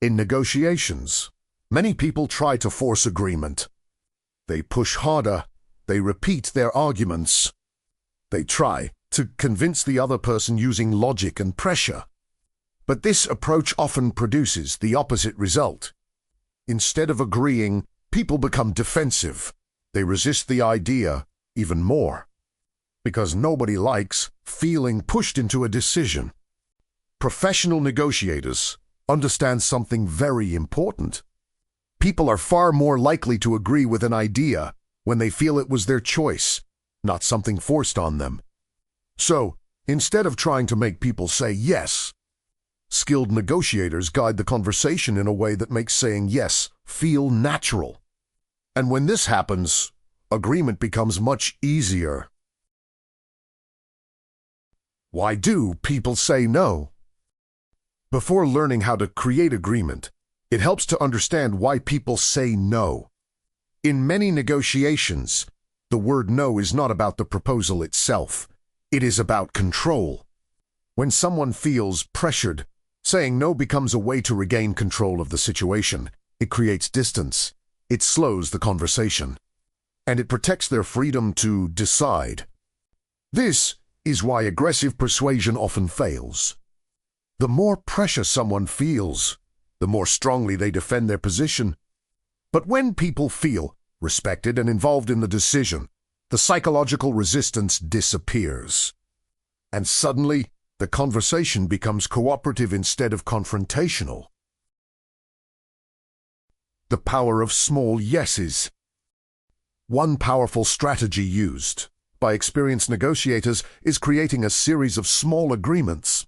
In negotiations, many people try to force agreement. They push harder, they repeat their arguments. They try to convince the other person using logic and pressure. But this approach often produces the opposite result. Instead of agreeing, people become defensive. They resist the idea even more, because nobody likes feeling pushed into a decision. Professional negotiators understand something very important. People are far more likely to agree with an idea when they feel it was their choice, not something forced on them. So, instead of trying to make people say yes, skilled negotiators guide the conversation in a way that makes saying yes feel natural. And when this happens, agreement becomes much easier. Why do people say no? Before learning how to create agreement, it helps to understand why people say no. In many negotiations, the word no is not about the proposal itself. It is about control. When someone feels pressured, saying no becomes a way to regain control of the situation. It creates distance. It slows the conversation. And it protects their freedom to decide. This is why aggressive persuasion often fails. The more pressure someone feels, the more strongly they defend their position. But when people feel respected and involved in the decision, the psychological resistance disappears. And suddenly, the conversation becomes cooperative instead of confrontational. The power of small yeses. One powerful strategy used by experienced negotiators is creating a series of small agreements.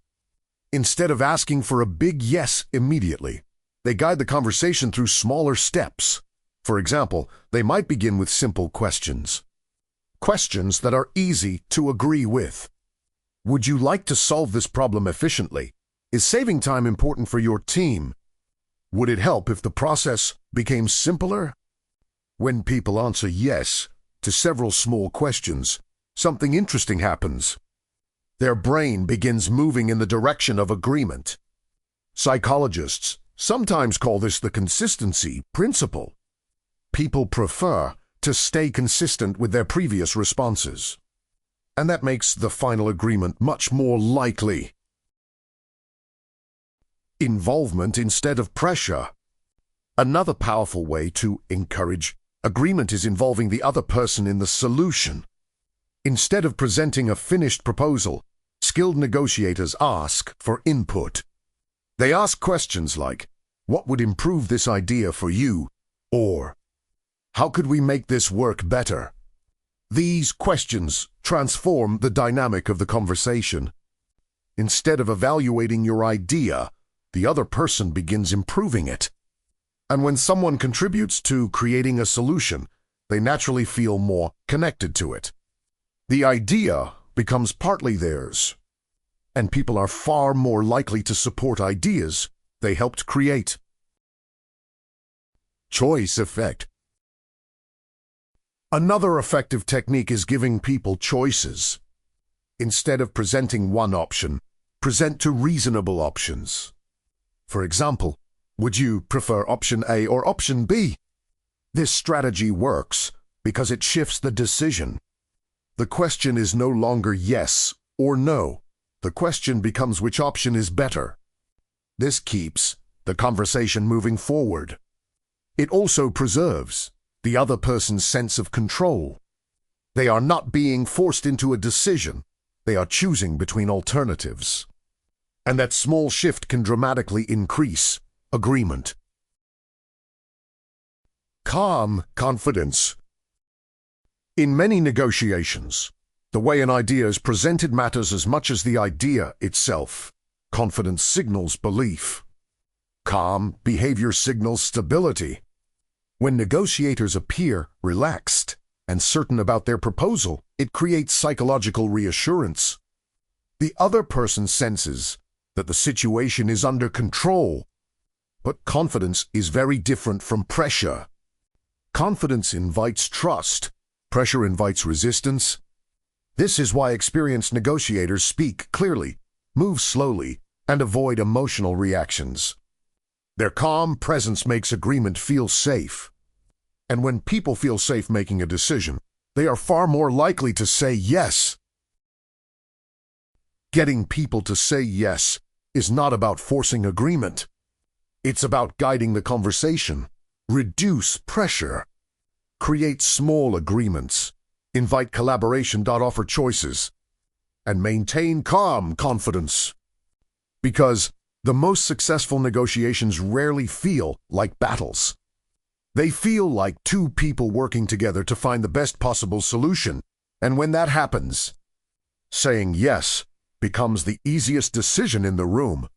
Instead of asking for a big yes immediately, they guide the conversation through smaller steps. For example, they might begin with simple questions. Questions that are easy to agree with. Would you like to solve this problem efficiently? Is saving time important for your team? Would it help if the process became simpler? When people answer yes to several small questions, something interesting happens. Their brain begins moving in the direction of agreement. Psychologists sometimes call this the consistency principle. People prefer to stay consistent with their previous responses. And that makes the final agreement much more likely. Involvement instead of pressure. Another powerful way to encourage agreement is involving the other person in the solution. Instead of presenting a finished proposal, skilled negotiators ask for input. They ask questions like, "What would improve this idea for you?" Or, "How could we make this work better?" These questions transform the dynamic of the conversation. Instead of evaluating your idea, the other person begins improving it. And when someone contributes to creating a solution, they naturally feel more connected to it. The idea becomes partly theirs, and people are far more likely to support ideas they helped create. Choice effect. Another effective technique is giving people choices. Instead of presenting one option, present two reasonable options. For example, would you prefer option A or option B? This strategy works because it shifts the decision. The question is no longer yes or no. The question becomes which option is better. This keeps the conversation moving forward. It also preserves the other person's sense of control. They are not being forced into a decision. They are choosing between alternatives. And that small shift can dramatically increase agreement. Calm confidence. In many negotiations, the way an idea is presented matters as much as the idea itself. Confidence signals belief. Calm behavior signals stability. When negotiators appear relaxed and certain about their proposal, it creates psychological reassurance. The other person senses that the situation is under control. But confidence is very different from pressure. Confidence invites trust. Pressure invites resistance. This is why experienced negotiators speak clearly, move slowly, and avoid emotional reactions. Their calm presence makes agreement feel safe. And when people feel safe making a decision, they are far more likely to say yes. Getting people to say yes is not about forcing agreement. It's about guiding the conversation, reduce pressure, create small agreements, invite collaboration, offer choices, and maintain calm confidence. Because the most successful negotiations rarely feel like battles. They feel like two people working together to find the best possible solution. And when that happens, saying yes becomes the easiest decision in the room.